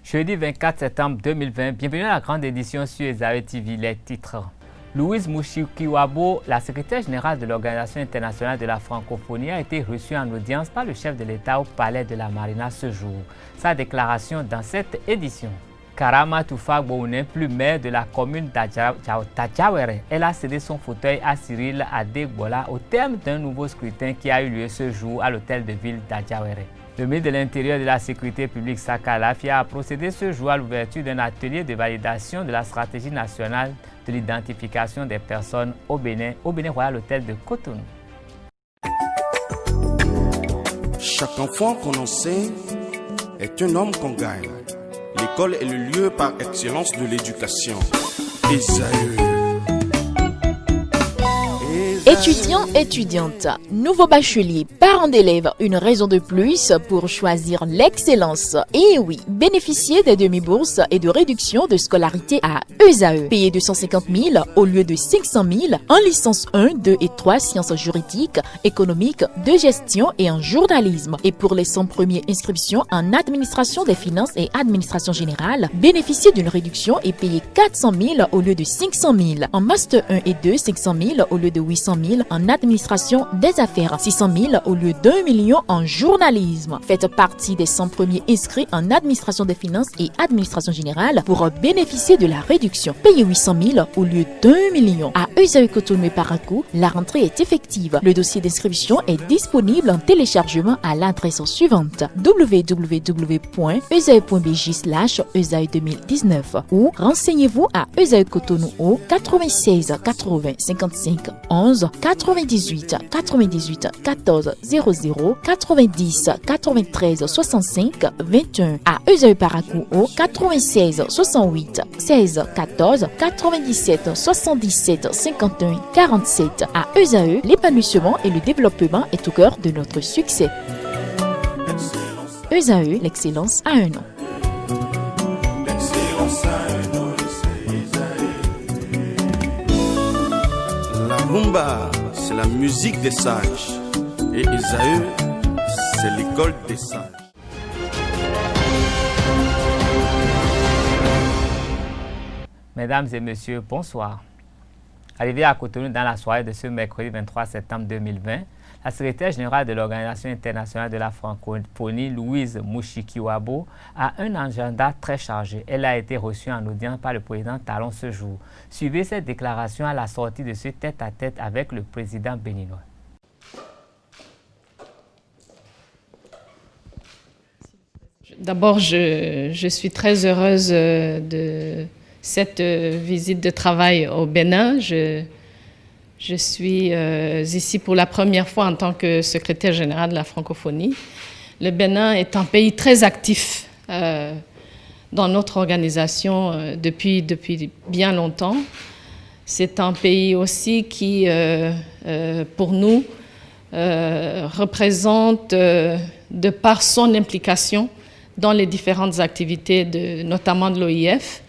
Jeudi 24 septembre 2020, bienvenue à la grande édition sur Esaü TV, les titres. Louise Mushikiwabo, la secrétaire générale de l'Organisation internationale de la francophonie, a été reçue en audience par le chef de l'État au palais de la Marina ce jour. Sa déclaration dans cette édition. Karama Toufagbo n'est plus maire de la commune d'Adjawere. Elle a cédé son fauteuil à Cyril Adegbola au terme d'un nouveau scrutin qui a eu lieu ce jour à l'hôtel de ville d'Adjawere. Le ministre de l'Intérieur et de la Sécurité publique, Saka Lafia, a procédé ce jour à l'ouverture d'un atelier de validation de la stratégie nationale de l'identification des personnes au Bénin Royal Hôtel de Cotonou. Chaque enfant qu'on enseigne est un homme qu'on gagne. L'école est le lieu par excellence de l'éducation. Esaü. Étudiants, étudiantes, nouveaux bacheliers, parents d'élèves, une raison de plus pour choisir l'excellence. Et oui, bénéficier des demi-bourses et de réduction de scolarité à Esaü. Payer 250 000 au lieu de 500 000 en licence 1, 2 et 3 sciences juridiques, économiques, de gestion et en journalisme. Et pour les 100 premières inscriptions en administration des finances et administration générale, bénéficier d'une réduction et payer 400 000 au lieu de 500 000. En master 1 et 2, 500 000 au lieu de 800 000 en administration des affaires, 600 000 au lieu d'1 million en journalisme. Faites partie des 100 premiers inscrits en administration des finances et administration générale pour bénéficier de la réduction. Payez 800 000 au lieu d'1 million. À Esaü Cotonou et Parakou, la rentrée est effective. Le dossier d'inscription est disponible en téléchargement à l'adresse suivante www.esaü.bj/esaü2019 ou renseignez-vous à Esaü Cotonou au 96 80 55 11 98 98 14 00 90 93 65 21 à Esaü Parakou au 96 68 16 14 97 77 51 47 à Esaü, l'épanouissement et le développement est au cœur de notre succès. Esaü, l'excellence a un nom. La rumba, c'est la musique des sages. Et Esaü, c'est l'école des sages. Mesdames et messieurs, bonsoir. Arrivée à Cotonou dans la soirée de ce mercredi 23 septembre 2020, la secrétaire générale de l'Organisation internationale de la francophonie, Louise Mushikiwabo, a un agenda très chargé. Elle a été reçue en audience par le président Talon ce jour. Suivez cette déclaration à la sortie de ce tête-à-tête avec le président béninois. D'abord, je suis très heureuse de cette visite de travail au Bénin. Je suis ici pour la première fois en tant que secrétaire générale de la francophonie. Le Bénin est un pays très actif dans notre organisation depuis bien longtemps. C'est un pays aussi qui, pour nous, représente, de par son implication dans les différentes activités, notamment de l'OIF,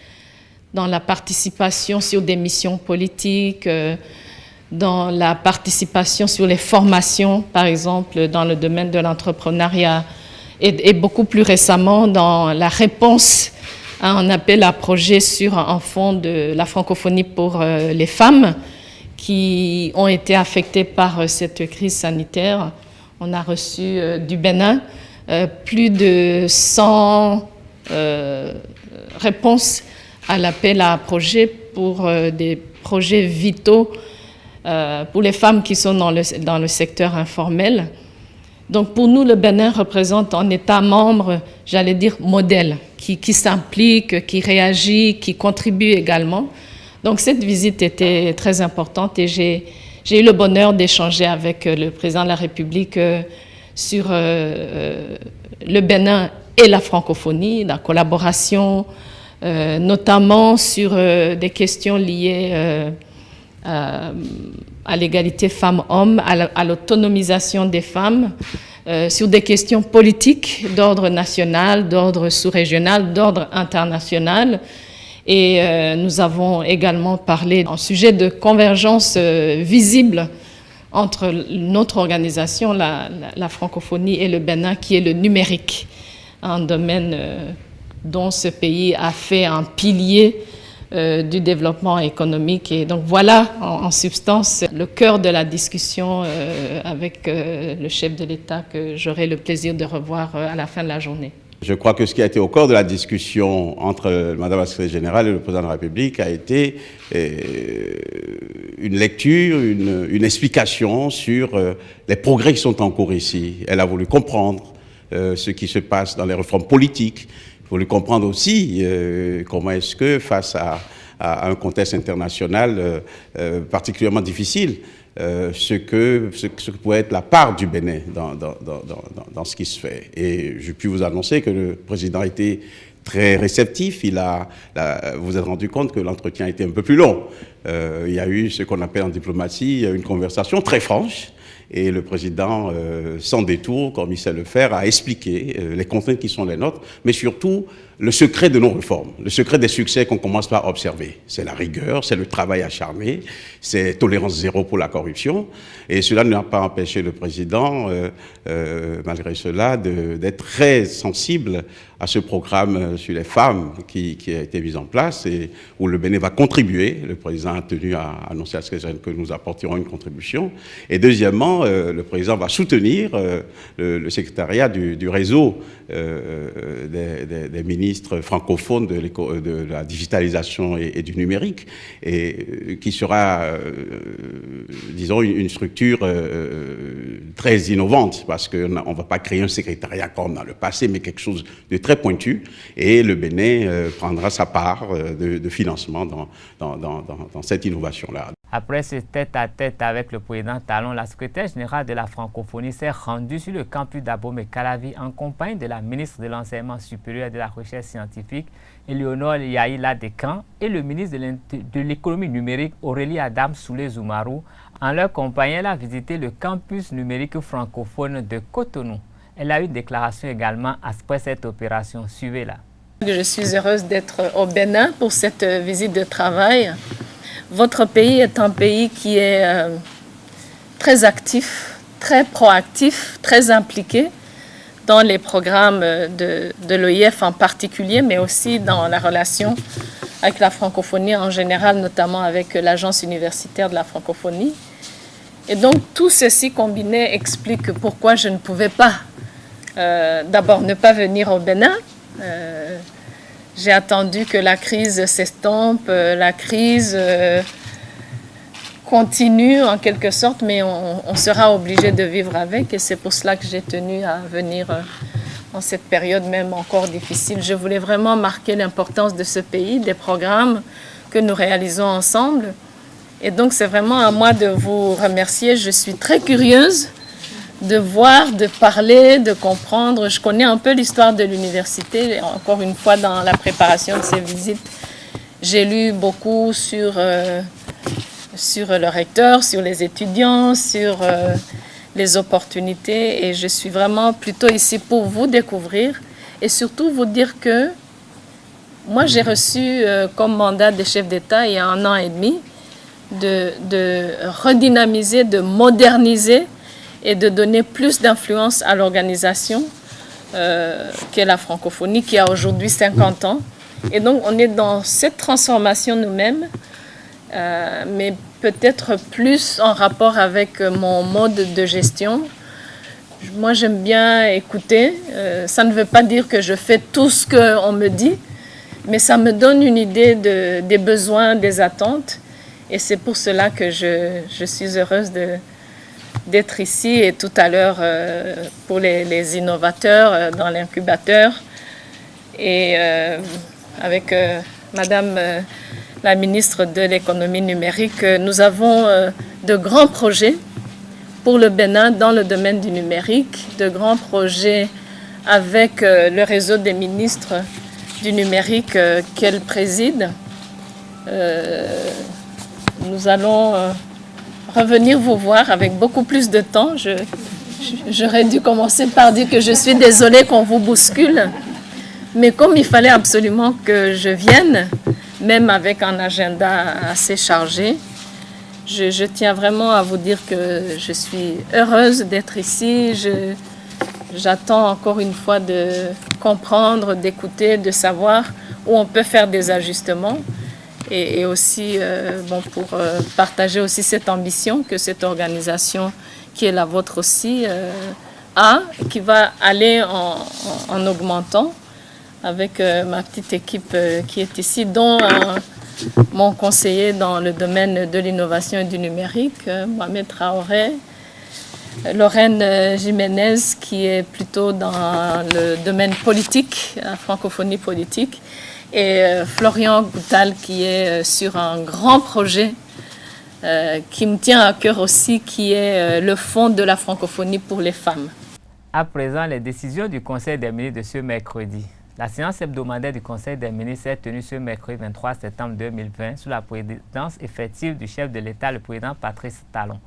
dans la participation sur des missions politiques, dans la participation sur les formations, par exemple, dans le domaine de l'entrepreneuriat, et beaucoup plus récemment dans la réponse à un appel à projet sur un fonds de la francophonie pour les femmes qui ont été affectées par cette crise sanitaire. On a reçu du Bénin plus de 100 réponses à l'appel à projet pour des projets vitaux pour les femmes qui sont dans le secteur informel. Donc pour nous, le Bénin représente un État membre, j'allais dire modèle, qui s'implique, qui réagit, qui contribue également. Donc cette visite était très importante et j'ai eu le bonheur d'échanger avec le président de la République sur le Bénin et la francophonie, la collaboration, notamment sur des questions liées à l'égalité femmes-hommes, à l'autonomisation des femmes, sur des questions politiques d'ordre national, d'ordre sous-régional, d'ordre international. Et nous avons également parlé d'un sujet de convergence visible entre notre organisation, la francophonie et le Bénin, qui est le numérique, un domaine dont ce pays a fait un pilier du développement économique. Et donc voilà, en substance, le cœur de la discussion avec le chef de l'État que j'aurai le plaisir de revoir à la fin de la journée. Je crois que ce qui a été au cœur de la discussion entre Madame la Secrétaire générale et le Président de la République a été une lecture, une explication sur les progrès qui sont en cours ici. Elle a voulu comprendre ce qui se passe dans les réformes politiques. Il faut comprendre aussi comment est-ce que, face à un contexte international particulièrement difficile, ce que pourrait être la part du Bénin dans ce qui se fait. Et je puis vous annoncer que le président a été très réceptif. Vous vous êtes rendu compte que l'entretien a été un peu plus long. Il y a eu ce qu'on appelle en diplomatie une conversation très franche. Et le président, sans détour, comme il sait le faire, a expliqué les contraintes qui sont les nôtres, mais surtout le secret de nos réformes, le secret des succès qu'on commence par observer. C'est la rigueur, c'est le travail acharné, c'est tolérance zéro pour la corruption. Et cela n'a pas empêché le président, malgré cela, d'être très sensible à ce programme sur les femmes qui a été mis en place et où le Bénin va contribuer. Le président a tenu à annoncer à ce que nous apporterons une contribution. Et deuxièmement, le président va soutenir le secrétariat du réseau des ministres francophones de la digitalisation et du numérique, et qui sera, disons, une structure très innovante, parce qu'on ne va pas créer un secrétariat comme dans le passé, mais quelque chose de très pointu, et le Bénin prendra sa part de financement dans cette innovation-là. Après ce tête-à-tête avec le président Talon, la secrétaire générale de la francophonie s'est rendue sur le campus d'Abomey-Calavi en compagnie de la ministre de l'Enseignement supérieur et de la Recherche scientifique, Éléonore Yaïla Descamps, et le ministre de l'économie numérique, Aurélie Adam Soulé-Zoumarou. En leur compagnie, elle a visité le campus numérique francophone de Cotonou. Elle a eu une déclaration également après cette opération. Suivez-la. Je suis heureuse d'être au Bénin pour cette visite de travail. Votre pays est un pays qui est très actif, très proactif, très impliqué dans les programmes de l'OIF en particulier, mais aussi dans la relation avec la francophonie en général, notamment avec l'Agence universitaire de la francophonie. Et donc, tout ceci combiné explique pourquoi je ne pouvais pas, d'abord, ne pas venir au Bénin. J'ai attendu que la crise s'estompe, la crise continue en quelque sorte, mais on sera obligé de vivre avec, et c'est pour cela que j'ai tenu à venir en cette période même encore difficile. Je voulais vraiment marquer l'importance de ce pays, des programmes que nous réalisons ensemble, et donc c'est vraiment à moi de vous remercier. Je suis très curieuse de voir, de parler, de comprendre. Je connais un peu l'histoire de l'université. Encore une fois, dans la préparation de ces visites, j'ai lu beaucoup sur le recteur, sur les étudiants, sur les opportunités. Et je suis vraiment plutôt ici pour vous découvrir et surtout vous dire que moi, j'ai reçu comme mandat de chef d'État il y a 1 an et demi de redynamiser, de moderniser et de donner plus d'influence à l'organisation qu'est la francophonie, qui a aujourd'hui 50 ans. Et donc, on est dans cette transformation nous-mêmes, mais peut-être plus en rapport avec mon mode de gestion. Moi, j'aime bien écouter. Ça ne veut pas dire que je fais tout ce qu'on me dit, mais ça me donne une idée des besoins, des attentes. Et c'est pour cela que je suis heureuse d'être ici, et tout à l'heure pour les innovateurs dans l'incubateur, et avec Madame la ministre de l'économie numérique, nous avons de grands projets pour le Bénin dans le domaine du numérique, de grands projets avec le réseau des ministres du numérique qu'elle préside. Nous allons revenir vous voir avec beaucoup plus de temps. J'aurais dû commencer par dire que je suis désolée qu'on vous bouscule, mais comme il fallait absolument que je vienne, même avec un agenda assez chargé, je tiens vraiment à vous dire que je suis heureuse d'être ici. j'attends encore une fois de comprendre, d'écouter, de savoir où on peut faire des ajustements et aussi pour partager aussi cette ambition que cette organisation qui est la vôtre aussi a, qui va aller en augmentant avec ma petite équipe qui est ici, dont mon conseiller dans le domaine de l'innovation et du numérique, Mohamed Traoré, Lorraine Jiménez qui est plutôt dans le domaine politique, la francophonie politique, et Florian Goutal qui est sur un grand projet qui me tient à cœur aussi, qui est le Fonds de la francophonie pour les femmes. À présent, les décisions du Conseil des ministres de ce mercredi. La séance hebdomadaire du Conseil des ministres est tenue ce mercredi 23 septembre 2020 sous la présidence effective du chef de l'État, le président Patrice Talon.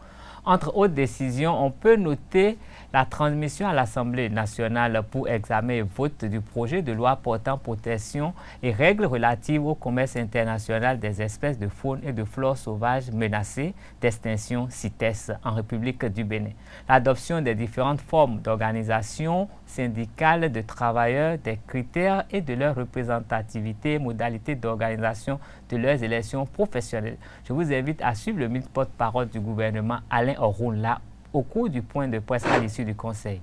Entre autres décisions, on peut noter la transmission à l'Assemblée nationale pour examen et vote du projet de loi portant protection et règles relatives au commerce international des espèces de faune et de flore sauvages menacées d'extinction CITES en République du Bénin. L'adoption des différentes formes d'organisation syndicale de travailleurs, des critères et de leur représentativité, modalités d'organisation de leurs élections professionnelles. Je vous invite à suivre le porte-parole du gouvernement, Alain Orunla, au cours du point de presse à l'issue du Conseil.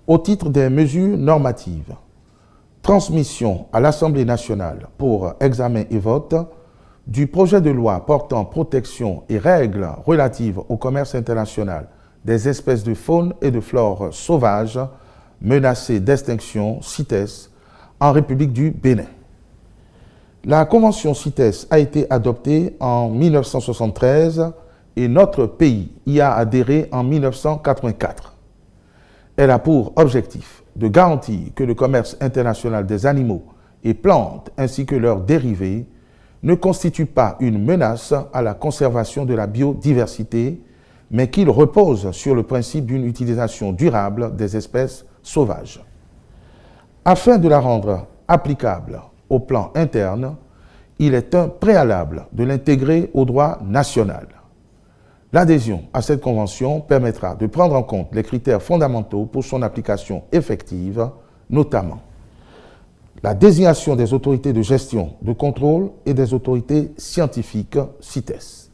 Au titre des mesures normatives, transmission à l'Assemblée nationale pour examen et vote du projet de loi portant protection et règles relatives au commerce international des espèces de faune et de flore sauvages menacées d'extinction CITES en République du Bénin. La convention CITES a été adoptée en 1973 et notre pays y a adhéré en 1984. Elle a pour objectif de garantir que le commerce international des animaux et plantes ainsi que leurs dérivés ne constitue pas une menace à la conservation de la biodiversité, mais qu'il repose sur le principe d'une utilisation durable des espèces sauvages. Afin de la rendre applicable au plan interne, il est un préalable de l'intégrer au droit national. L'adhésion à cette convention permettra de prendre en compte les critères fondamentaux pour son application effective, notamment la désignation des autorités de gestion, de contrôle et des autorités scientifiques CITES,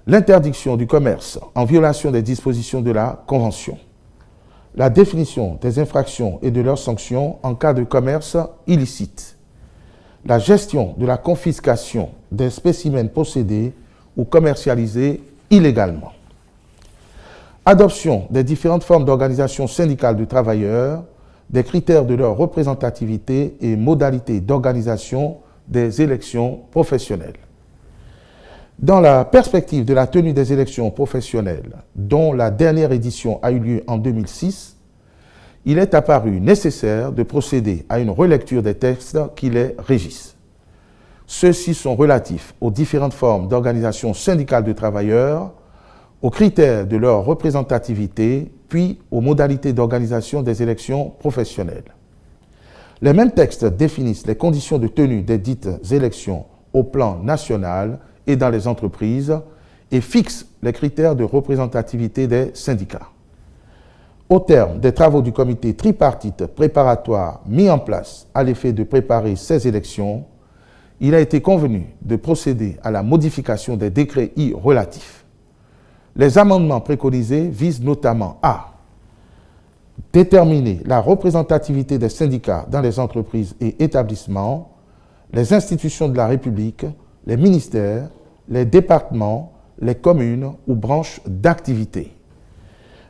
l'interdiction du commerce en violation des dispositions de la Convention, la définition des infractions et de leurs sanctions en cas de commerce illicite, la gestion de la confiscation des spécimens possédés ou commercialisés illégalement, adoption des différentes formes d'organisation syndicale de travailleurs, des critères de leur représentativité et modalités d'organisation des élections professionnelles. Dans la perspective de la tenue des élections professionnelles, dont la dernière édition a eu lieu en 2006, il est apparu nécessaire de procéder à une relecture des textes qui les régissent. Ceux-ci sont relatifs aux différentes formes d'organisation syndicale de travailleurs, aux critères de leur représentativité, puis aux modalités d'organisation des élections professionnelles. Les mêmes textes définissent les conditions de tenue des dites élections au plan national et dans les entreprises et fixent les critères de représentativité des syndicats. Au terme des travaux du comité tripartite préparatoire mis en place à l'effet de préparer ces élections, il a été convenu de procéder à la modification des décrets y relatifs. Les amendements préconisés visent notamment à déterminer la représentativité des syndicats dans les entreprises et établissements, les institutions de la République, les ministères, les départements, les communes ou branches d'activité.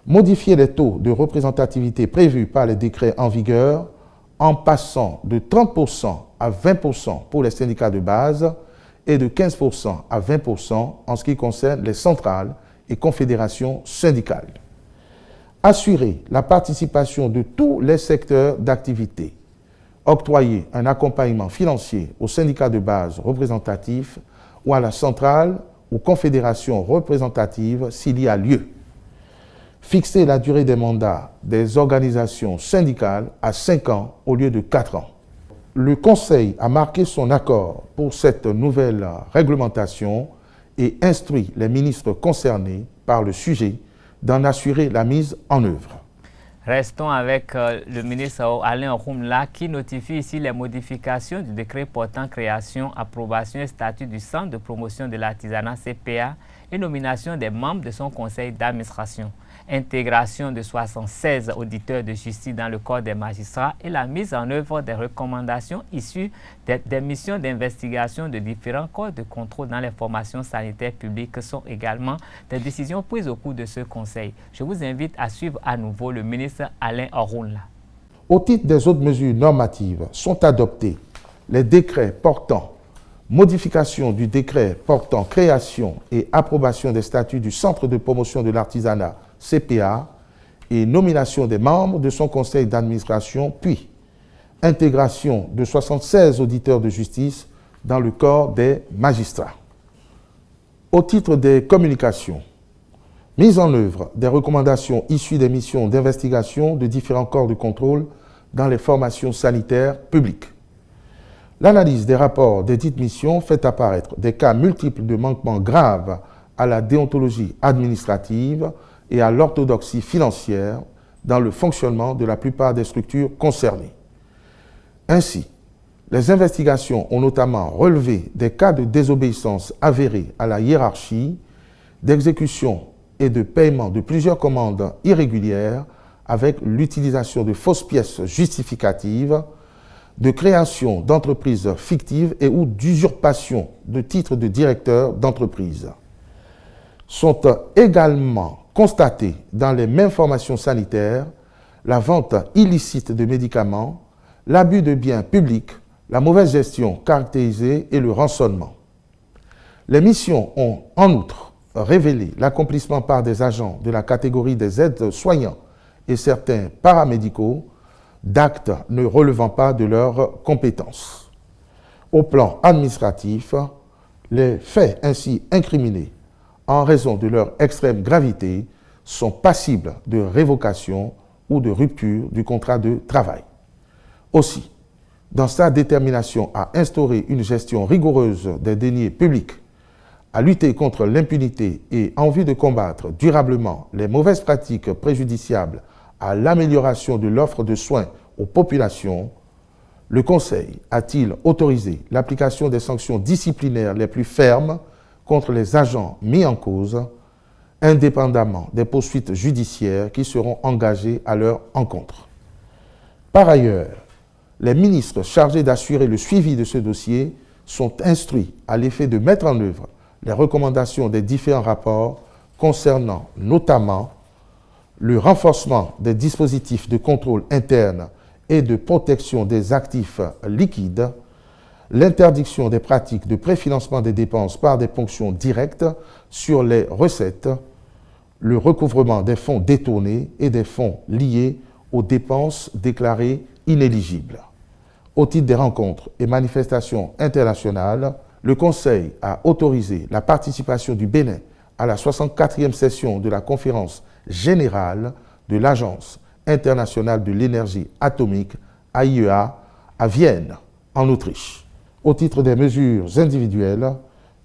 Modifier les taux de représentativité prévus par les décrets en vigueur en passant de 30% à 20% pour les syndicats de base et de 15% à 20% en ce qui concerne les centrales et confédérations syndicales. Assurer la participation de tous les secteurs d'activité. Octroyer un accompagnement financier aux syndicats de base représentatifs ou à la centrale ou confédération représentative s'il y a lieu. Fixer la durée des mandats des organisations syndicales à 5 ans au lieu de 4 ans. Le Conseil a marqué son accord pour cette nouvelle réglementation et instruit les ministres concernés par le sujet d'en assurer la mise en œuvre. Restons avec le ministre Alain Orumla qui notifie ici les modifications du décret portant création, approbation et statut du Centre de promotion de l'artisanat CPA et nomination des membres de son conseil d'administration. Intégration de 76 auditeurs de justice dans le corps des magistrats et la mise en œuvre des recommandations issues des missions d'investigation de différents corps de contrôle dans les formations sanitaires publiques sont également des décisions prises au cours de ce conseil. Je vous invite à suivre à nouveau le ministre Alain Orumla. Au titre des autres mesures normatives, sont adoptés les décrets portant modification du décret portant création et approbation des statuts du Centre de promotion de l'artisanat CPA et nomination des membres de son conseil d'administration, puis intégration de 76 auditeurs de justice dans le corps des magistrats. Au titre des communications, mise en œuvre des recommandations issues des missions d'investigation de différents corps de contrôle dans les formations sanitaires publiques. L'analyse des rapports des dites missions fait apparaître des cas multiples de manquements graves à la déontologie administrative et à l'orthodoxie financière dans le fonctionnement de la plupart des structures concernées. Ainsi, les investigations ont notamment relevé des cas de désobéissance avérée à la hiérarchie, d'exécution et de paiement de plusieurs commandes irrégulières avec l'utilisation de fausses pièces justificatives, de création d'entreprises fictives et ou d'usurpation de titres de directeur d'entreprise. Sont également constatés dans les mêmes formations sanitaires la vente illicite de médicaments, l'abus de biens publics, la mauvaise gestion caractérisée et le rançonnement. Les missions ont en outre révélé l'accomplissement par des agents de la catégorie des aides-soignants et certains paramédicaux d'actes ne relevant pas de leurs compétences. Au plan administratif, les faits ainsi incriminés, en raison de leur extrême gravité, sont passibles de révocation ou de rupture du contrat de travail. Aussi, dans sa détermination à instaurer une gestion rigoureuse des deniers publics, à lutter contre l'impunité et en vue de combattre durablement les mauvaises pratiques préjudiciables à l'amélioration de l'offre de soins aux populations, le Conseil a-t-il autorisé l'application des sanctions disciplinaires les plus fermes contre les agents mis en cause, indépendamment des poursuites judiciaires qui seront engagées à leur encontre. Par ailleurs, les ministres chargés d'assurer le suivi de ce dossier sont instruits à l'effet de mettre en œuvre les recommandations des différents rapports concernant notamment le renforcement des dispositifs de contrôle interne et de protection des actifs liquides, l'interdiction des pratiques de préfinancement des dépenses par des ponctions directes sur les recettes, le recouvrement des fonds détournés et des fonds liés aux dépenses déclarées inéligibles. Au titre des rencontres et manifestations internationales, le Conseil a autorisé la participation du Bénin à la 64e session de la conférence générale de l'Agence internationale de l'énergie atomique, AIEA, à Vienne, en Autriche. Au titre des mesures individuelles,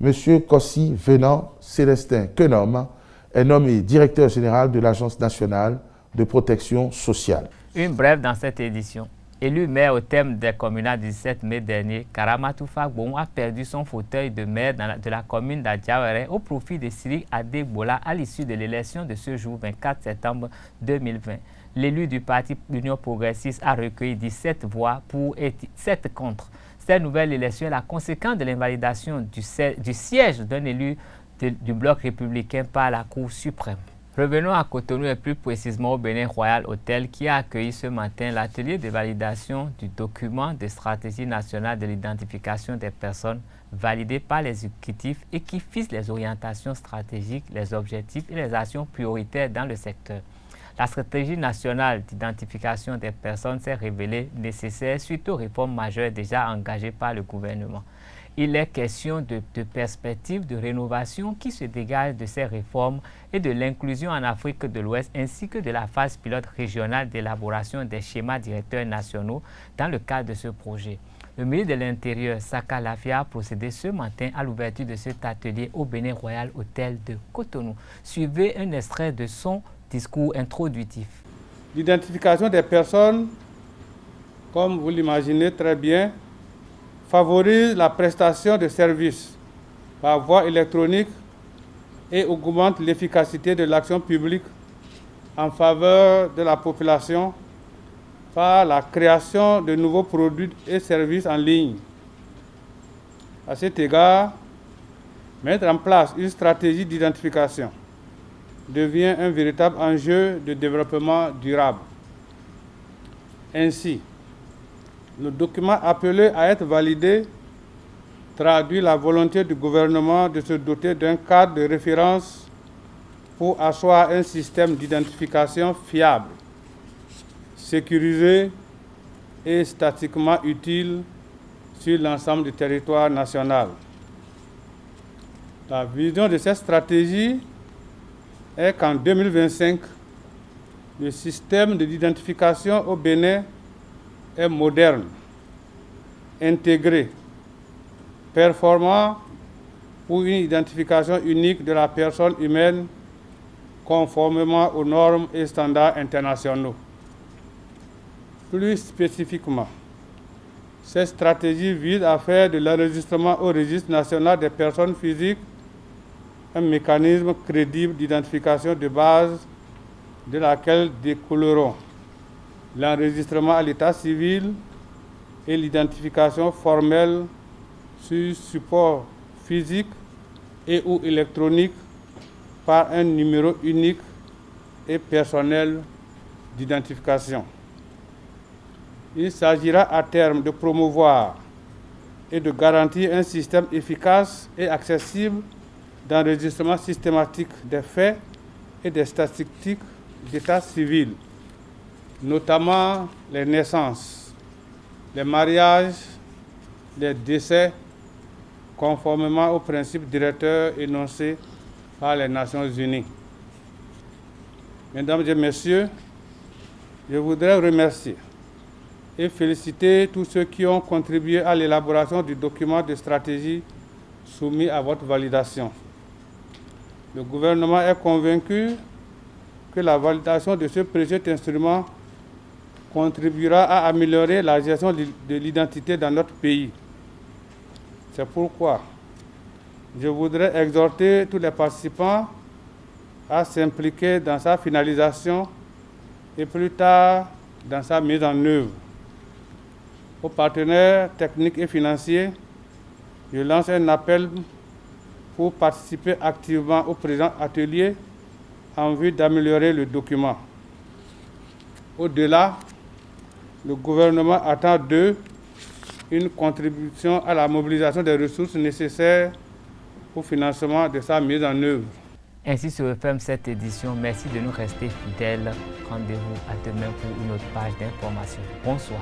M. Kossi Venant Célestin Quenom est nommé directeur général de l'Agence nationale de protection sociale. Une brève dans cette édition. Élu maire au thème des communales du 17 mai dernier, Karamatou Fagbon a perdu son fauteuil de maire de la commune d'Adjaouere au profit de Siri Adebola à l'issue de l'élection de ce jour 24 septembre 2020. L'élu du parti Union progressiste a recueilli 17 voix pour et 7 contre. Cette nouvelle élection est la conséquence de l'invalidation du siège d'un élu du bloc républicain par la Cour suprême. Revenons à Cotonou et plus précisément au Bénin Royal Hotel qui a accueilli ce matin l'atelier de validation du document de stratégie nationale de l'identification des personnes validé par l'exécutif et qui fixe les orientations stratégiques, les objectifs et les actions prioritaires dans le secteur. La stratégie nationale d'identification des personnes s'est révélée nécessaire suite aux réformes majeures déjà engagées par le gouvernement. Il est question de perspectives de rénovation qui se dégagent de ces réformes et de l'inclusion en Afrique de l'Ouest ainsi que de la phase pilote régionale d'élaboration des schémas directeurs nationaux dans le cadre de ce projet. Le ministre de l'Intérieur, Saka Lafia, a procédé ce matin à l'ouverture de cet atelier au Bénin Royal Hotel de Cotonou. Suivez un extrait de son discours introductif. L'identification des personnes, comme vous l'imaginez très bien, favorise la prestation de services par voie électronique et augmente l'efficacité de l'action publique en faveur de la population par la création de nouveaux produits et services en ligne. À cet égard, mettre en place une stratégie d'identification devient un véritable enjeu de développement durable. Ainsi, le document appelé à être validé traduit la volonté du gouvernement de se doter d'un cadre de référence pour asseoir un système d'identification fiable, sécurisé et statistiquement utile sur l'ensemble du territoire national. La vision de cette stratégie est qu'en 2025, le système d'identification au Bénin est moderne, intégré, performant pour une identification unique de la personne humaine conformément aux normes et standards internationaux. Plus spécifiquement, cette stratégie vise à faire de l'enregistrement au registre national des personnes physiques un mécanisme crédible d'identification de base de laquelle découleront l'enregistrement à l'état civil et l'identification formelle sur support physique et ou électronique par un numéro unique et personnel d'identification. Il s'agira à terme de promouvoir et de garantir un système efficace et accessible d'enregistrement systématique des faits et des statistiques d'état civil, notamment les naissances, les mariages, les décès, conformément aux principes directeurs énoncés par les Nations Unies. Mesdames et messieurs, je voudrais remercier et féliciter tous ceux qui ont contribué à l'élaboration du document de stratégie soumis à votre validation. Le gouvernement est convaincu que la validation de ce précieux instrument contribuera à améliorer la gestion de l'identité dans notre pays. C'est pourquoi je voudrais exhorter tous les participants à s'impliquer dans sa finalisation et plus tard dans sa mise en œuvre. Aux partenaires techniques et financiers, je lance un appel pour participer activement au présent atelier en vue d'améliorer le document. Au-delà, le gouvernement attend d'eux une contribution à la mobilisation des ressources nécessaires au financement de sa mise en œuvre. Ainsi se referme cette édition. Merci de nous rester fidèles. Rendez-vous à demain pour une autre page d'information. Bonsoir.